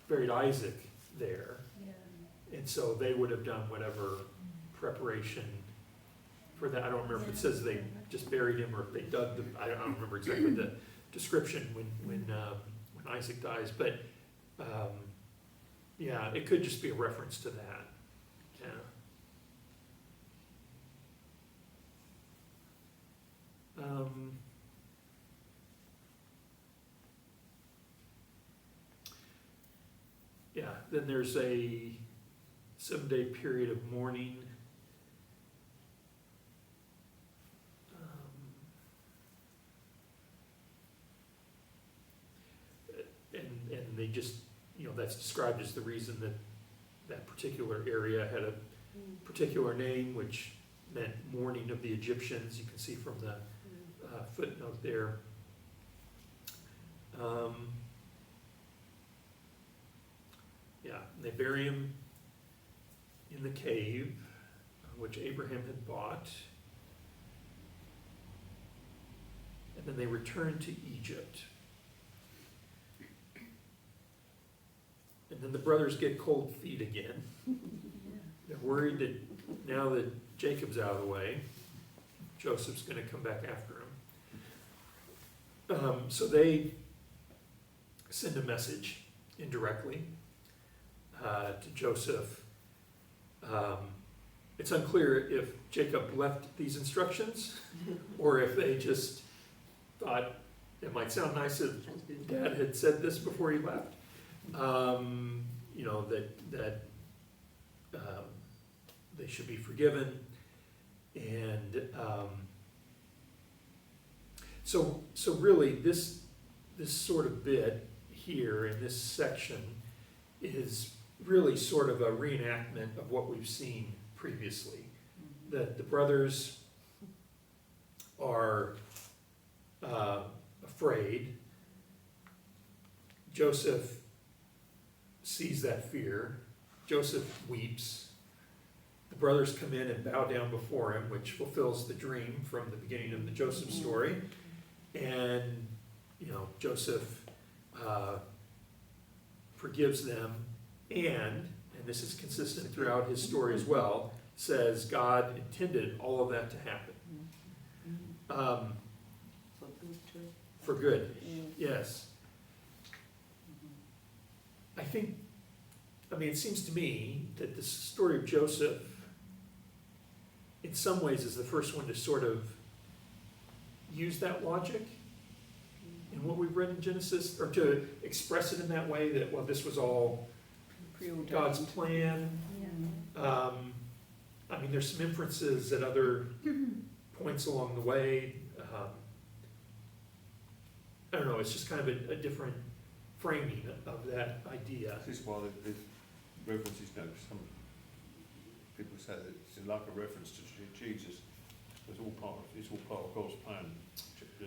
S1: buried Isaac there, and so they would have done whatever preparation for that. I don't remember if it says they just buried him or if they dug the, I don't remember exactly the description when Isaac dies, but it could just be a reference to that. Then there's a 7-day period of mourning. And they just, you know, that's described as the reason that particular area had a particular name, which meant mourning of the Egyptians. You can see from the footnote there. They bury him in the cave, which Abraham had bought. And then they return to Egypt. And then the brothers get cold feet again. They're worried that now that Jacob's out of the way, Joseph's going to come back after him. So they send a message indirectly to Joseph. It's unclear if Jacob left these instructions or if they just thought it might sound nice if Dad had said this before he left. You know, that they should be forgiven. And so really this sort of bit here in this section is really sort of a reenactment of what we've seen previously. That the brothers are afraid. Joseph sees that fear. Joseph weeps. The brothers come in and bow down before him, which fulfills the dream from the beginning of the Joseph story. And, you know, Joseph forgives them and this is consistent throughout his story as well, says God intended all of that to happen. For good, yes. I mean, it seems to me that the story of Joseph, in some ways, is the first one to sort of use that logic in what we've read in Genesis, or to express it in that way that, well, this was all God's plan.
S5: Yeah.
S1: I mean, there's some inferences at other points along the way. I don't know, it's just kind of a different framing of that idea.
S3: This is why the references, some people say that it's like a reference to Jesus. It's all part of God's plan.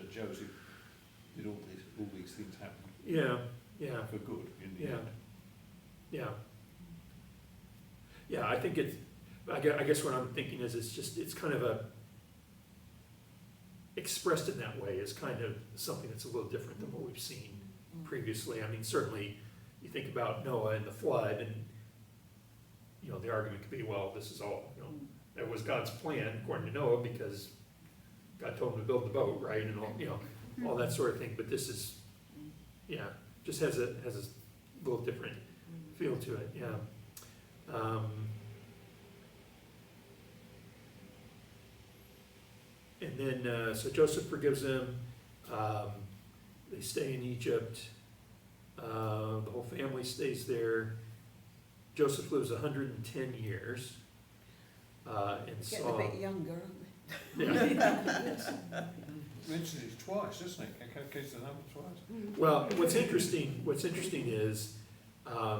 S3: Joseph did all these things happen.
S1: Yeah, yeah,
S3: For good in the
S1: yeah,
S3: end.
S1: yeah. Yeah, I think I guess what I'm thinking is it's kind of expressed in that way is kind of something that's a little different than what we've seen previously. I mean, certainly you think about Noah and the flood, and the argument could be, well, this is all, that was God's plan according to Noah because God told him to build the boat, right, and all, all that sort of thing. But this is, just has a little different feel to it. Yeah. And then, so Joseph forgives them. They stay in Egypt. The whole family stays there. Joseph lives 110 years. And
S4: Getting
S1: saw,
S4: a bit younger, aren't they?
S1: yeah.
S3: Mentions it twice, doesn't it? Gives the number twice.
S1: Well, what's interesting is, I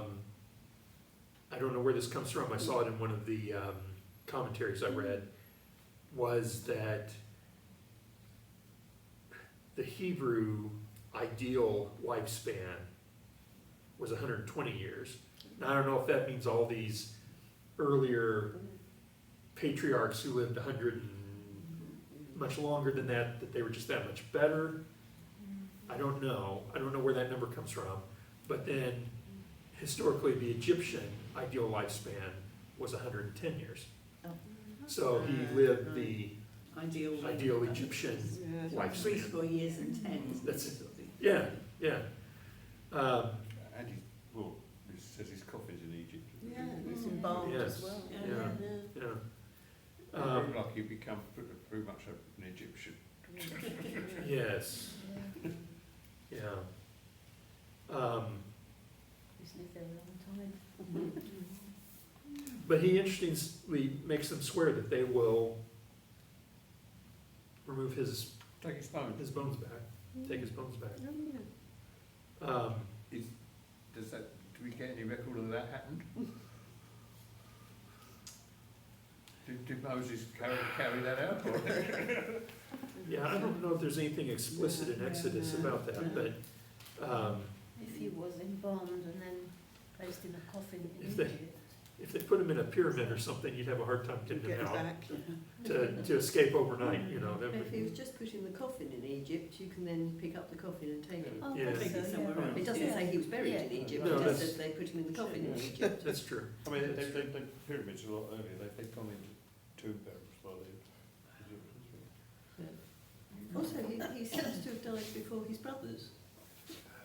S1: don't know where this comes from. I saw it in one of the commentaries I read. Was that the Hebrew ideal lifespan was 120 years. Now, I don't know if that means all these earlier patriarchs who lived 100 and much longer than that they were just that much better. I don't know where that number comes from. But then, historically, the Egyptian ideal lifespan was 110 years. So he lived the ideal Egyptian lifespan.
S2: 3 score years and 10.
S1: That's it. Yeah, yeah.
S3: And it says his coffin's in Egypt.
S4: Yeah, he's embalmed
S1: Yes.
S4: as well.
S1: Yeah. Yeah.
S3: Very lucky you become pretty much an Egyptian.
S1: Yes. Yeah.
S5: He's lived there a long time.
S1: But he interestingly makes them swear that they will remove his
S3: Take his phone.
S1: bones back, take his bones back.
S3: Do we get any record of that happened? Did Moses carry that out? Or?
S1: Yeah, I don't know if there's anything explicit in Exodus about that, but
S5: If he was embalmed and then placed in a coffin in
S1: If they-
S5: Egypt.
S1: if they put him in a pyramid or something, you'd have a hard time getting
S4: Get
S1: him out
S4: back.
S1: to escape overnight. That
S9: If
S1: would,
S9: he was just put in the coffin in Egypt, you can then pick up the coffin and take it.
S5: Oh,
S1: Yeah.
S5: that's
S2: Take it
S5: so,
S2: somewhere
S5: yeah.
S2: else.
S9: It doesn't say he was buried
S5: Yeah.
S9: in Egypt,
S1: No,
S9: it just
S1: that's-
S9: says they put him in the coffin in Egypt.
S1: that's true.
S3: I mean, the pyramids a lot earlier. They've gone into tomb burials by the Egyptians.
S9: Also, he seems to have died before his brothers.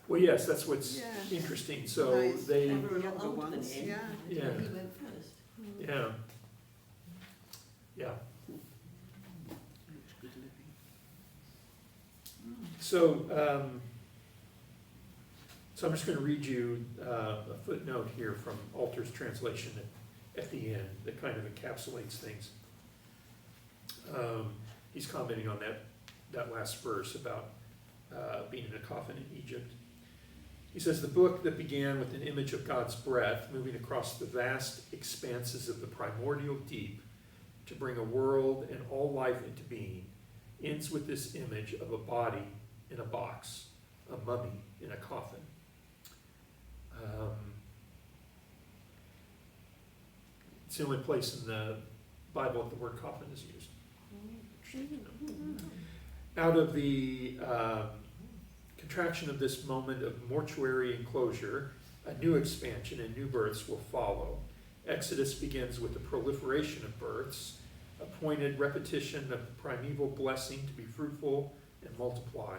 S1: Well, yes, that's what's
S4: Yeah.
S1: interesting. So
S4: Nice.
S1: they,
S9: They were a lot
S4: Younger
S9: older than
S4: ones,
S9: him.
S4: yeah.
S1: Yeah.
S9: He went first.
S1: yeah, yeah.
S4: Good living.
S1: So I'm just going to read you a footnote here from Alter's translation at the end that kind of encapsulates things. He's commenting on that last verse about being in a coffin in Egypt. He says, the book that began with an image of God's breath moving across the vast expanses of the primordial deep to bring a world and all life into being ends with this image of a body in a box, a mummy in a coffin. It's the only place in the Bible that the word coffin is used. Out of the contraction of this moment of mortuary enclosure, a new expansion and new births will follow. Exodus begins with the proliferation of births, a pointed repetition of the primeval blessing to be fruitful and multiply.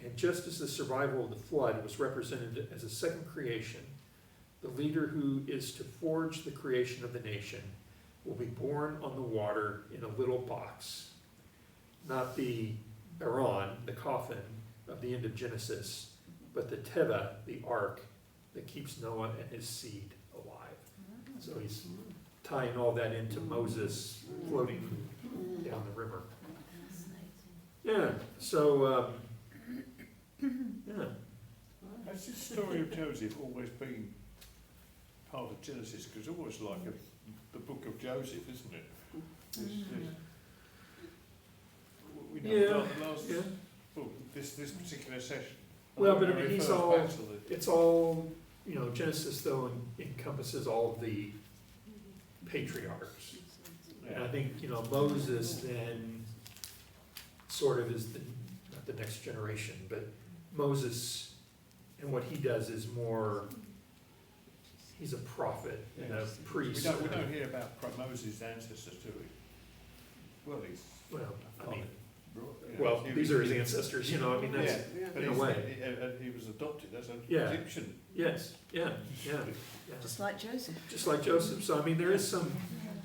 S1: And just as the survival of the flood was represented as a second creation, the leader who is to forge the creation of the nation will be born on the water in a little box, not the Aron, the coffin of the end of Genesis, but the Teva, the ark that keeps Noah and his seed alive. So he's tying all that into Moses floating down the river. Yeah, so, yeah,
S3: Has this story of Joseph always been part of Genesis? Because it's almost like the book of Joseph, isn't it? We know
S1: Yeah,
S3: the last
S1: yeah.
S3: book, this particular session.
S1: Well, but I
S3: It
S1: mean, he's
S3: refers
S1: all,
S3: back to the-
S1: it's all, you know, Genesis though encompasses all of the patriarchs. And I think, you know, Moses then sort of is the, not the next generation, but Moses, and what he does is more, he's a prophet and a
S3: Yes.
S1: priest.
S3: We don't hear about Moses' ancestors, do we? Well, he's.
S1: Well, I mean,
S3: yeah,
S1: well,
S3: he
S1: these
S3: was-
S1: are his ancestors, you know, I mean, that's,
S3: Yeah, but
S1: in a
S3: he's-
S1: way.
S3: he was adopted as an
S1: Yeah.
S3: Egyptian.
S1: yes, yeah, yeah.
S4: Just like Joseph.
S1: Just like Joseph, so I mean, there is some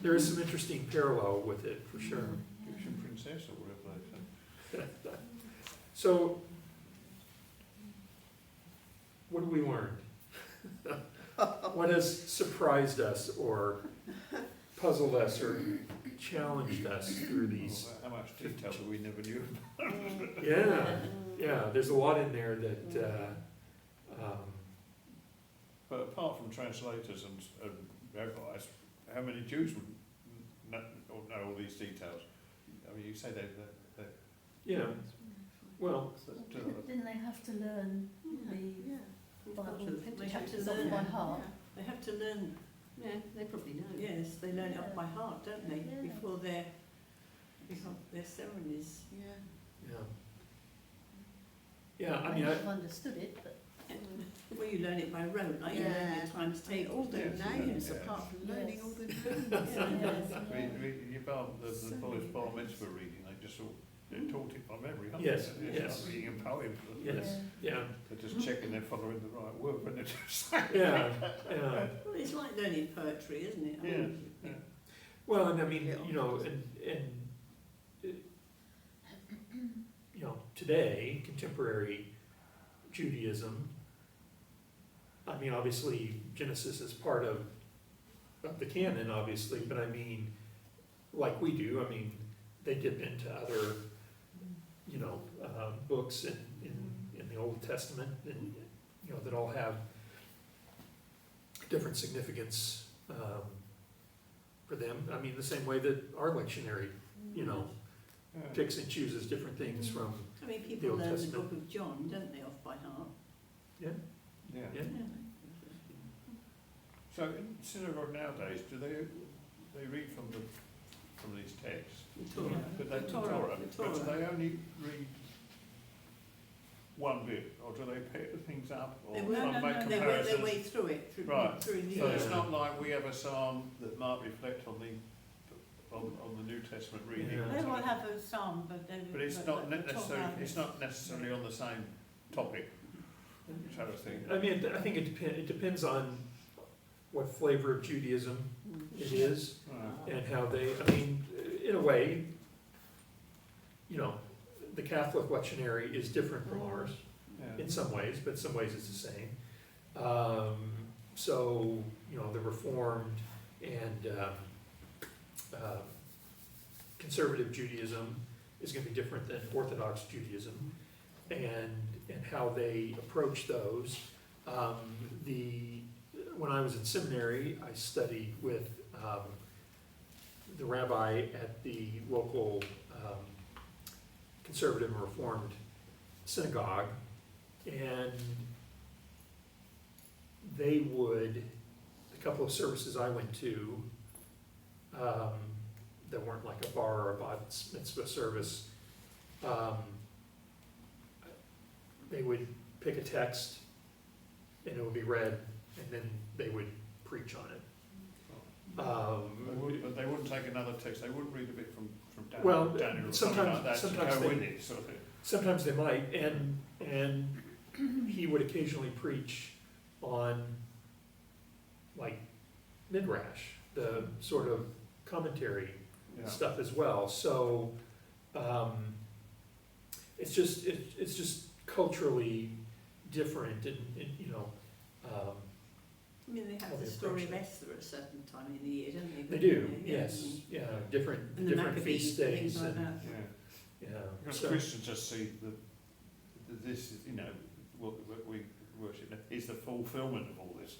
S1: interesting parallel with it, for sure.
S3: Egyptian princess or whatever they say.
S1: So, what have we learned? What has surprised us or puzzled us or challenged us through these?
S3: How much detail that we never knew about.
S1: Yeah, there's a lot in there that,
S3: But apart from translators and rabbis, how many Jews would know all these details? I mean, you say they
S1: yeah, well,
S5: Didn't they have to learn the Bible
S2: They have to
S5: chapters off
S2: learn
S5: by
S2: it.
S5: heart?
S2: They have to learn,
S9: Yeah, they probably know.
S2: yes, they learn it off by heart, don't they,
S5: Yeah.
S2: before their ceremonies.
S1: yeah. Yeah, I mean,
S5: I've understood it, but
S2: Well, you learn it by rote, like you learn
S4: Yeah.
S2: your times table.
S4: All the
S3: Yes,
S4: names,
S3: yeah.
S4: apart from learning all the names.
S3: you bar the Polish bar mitzvah reading, they just all, they taught it by memory, haven't
S1: Yes,
S3: they? It's
S1: yes.
S3: like reading a poem.
S1: yes, yeah,
S3: They're just checking they're following the right word when they're just
S1: yeah, yeah.
S2: Well, it's like learning poetry, isn't it? I
S3: Yeah,
S2: mean,
S3: yeah.
S1: Well, and I mean, you know, you know, today, contemporary Judaism, I mean, obviously Genesis is part of the canon, obviously, but I mean, like we do, I mean, they dip into other, you know, books in the Old Testament, and, you know, that all have different significance for them. I mean, the same way that our lectionary, you know,
S3: Yeah.
S1: picks and chooses different things from,
S2: I mean,
S1: The
S2: people
S1: Old
S2: learn the
S1: Testament.
S2: book of John, don't they, off by heart?
S3: Yeah.
S1: yeah.
S3: So in synagogue nowadays, do they read from these texts?
S2: The Torah.
S3: But they,
S2: The Torah.
S3: but do they only read one bit, or do they pick things up, or
S2: They
S3: make
S2: work, they work their
S3: comparisons?
S2: way through it,
S3: Right.
S2: through the
S3: So it's
S1: Yeah.
S3: not like we have a psalm that might reflect on the New Testament reading.
S1: Yeah.
S7: They will have a psalm, but they.
S3: But it's not necessarily on the same topic, sort of thing.
S1: I mean, I think it depends on what flavor of Judaism it is,
S3: Right.
S1: and how they, I mean, in a way, you know, the Catholic lectionary is different from ours
S3: Yeah.
S1: in some ways, but in some ways it's the same. So, you know, the Reformed and conservative Judaism is going to be different than Orthodox Judaism, and how they approach those. When I was in seminary, I studied with the rabbi at the local conservative and Reformed synagogue, and they would, a couple of services I went to, that weren't like a bar or a bat mitzvah service, they would pick a text and it would be read, and then they would preach on it.
S3: But they wouldn't take another text. They wouldn't read a bit from
S1: Well,
S3: Daniel or something like that to
S1: sometimes
S3: go
S1: they-
S3: with it, sort of thing.
S1: Sometimes they might, and he would occasionally preach on like midrash, the sort of commentary
S3: Yeah.
S1: stuff as well. So it's just culturally different, and you know,
S2: I mean, they have
S1: How
S2: the
S1: they
S2: story
S1: approach
S2: of Esther at a certain time in the year, don't they?
S1: They do, yes, yeah, different,
S2: And the
S1: different feast
S2: Maccabees, and
S1: days
S2: things like
S1: and,
S2: that.
S3: Yeah.
S1: yeah.
S3: Because
S1: So-
S3: Christians just see that this is, you know, what we worship is the fulfilment of all this.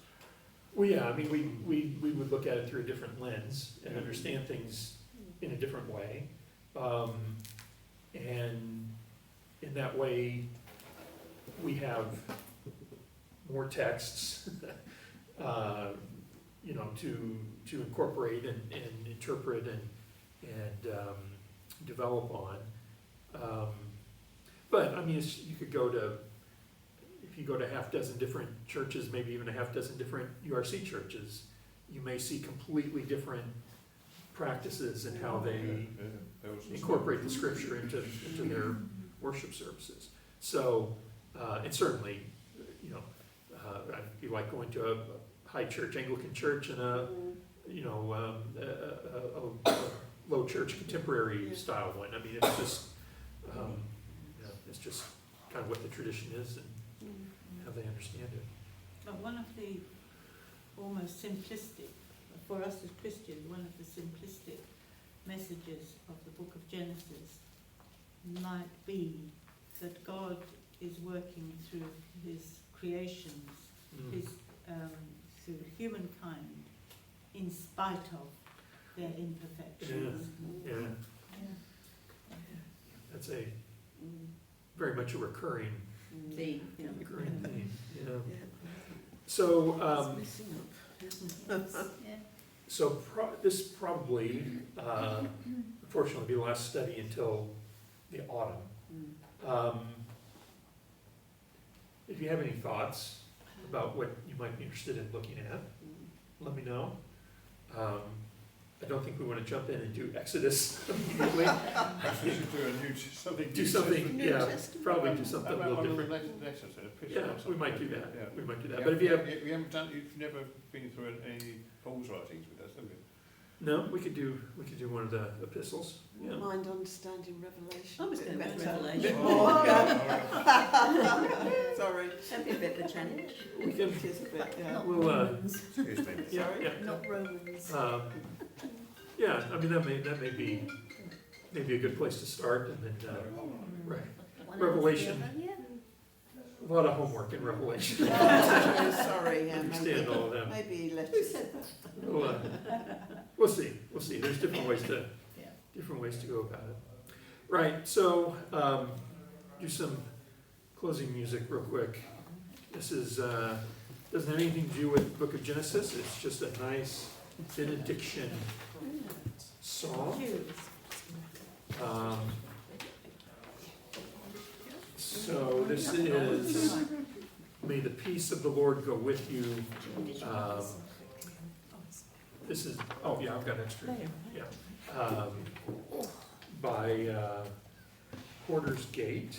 S1: Well, yeah, I mean, we would look at it through a different lens and understand things in a different way. And in that way, we have more texts, you know, to incorporate and interpret and develop on. But, I mean, you could go to, if you go to half dozen different churches, maybe even a half dozen different URC churches, you may see completely different practices and how they incorporate the scripture into their worship services. So, and certainly, you know, I'd be like going to a high church Anglican church and a low church contemporary style one. I mean, it's just, you know, it's just kind of what the tradition is and how they understand it.
S7: But one of the almost simplistic, for us as Christians, one of the simplistic messages of the book of Genesis might be that God is working through his creations, his through humankind, in spite of their imperfections.
S1: Yeah. That's a very much a recurring
S2: Theme, yeah.
S1: theme. Yeah. So,
S4: It's messing up.
S5: Yeah.
S1: so this probably, unfortunately, will be the last study until the autumn. If you have any thoughts about what you might be interested in looking at, let me know. I don't think we want to jump in and do Exodus immediately.
S3: We should do a new something.
S1: Do something,
S4: New
S1: yeah,
S4: Testament.
S1: probably do something a little different. Yeah, we might do that.
S3: Yeah.
S1: We might do that. But if you have,
S3: you haven't done, you've never been through any Paul's writings with us, have you?
S1: no, we could do one of the epistles. Yeah.
S4: Mind understanding Revelation.
S2: I was
S4: Bit
S2: going with
S4: better.
S2: Revelation.
S4: Bit
S3: Oh,
S4: more.
S3: okay.
S4: Sorry.
S9: That'd be a bit of a challenge.
S1: We can,
S4: It is a bit, yeah.
S5: Not
S1: We'll,
S5: Romans.
S3: Excuse me.
S1: yeah, yeah.
S5: Not Romans.
S1: Yeah, I mean, that may be a good place to start, and then, right,
S5: One
S1: Revelation.
S5: after the other,
S1: a lot of homework in Revelation.
S4: Sorry, yeah,
S1: Understand all of them.
S4: maybe letters.
S1: We'll see, there's different ways to go about it. Right, so, do some closing music real quick. This is, doesn't have anything to do with the book of Genesis, it's just a nice benediction song. So this is, may the peace of the Lord go with you. This is, oh yeah, I've got extra, yeah. By Porter's Gate.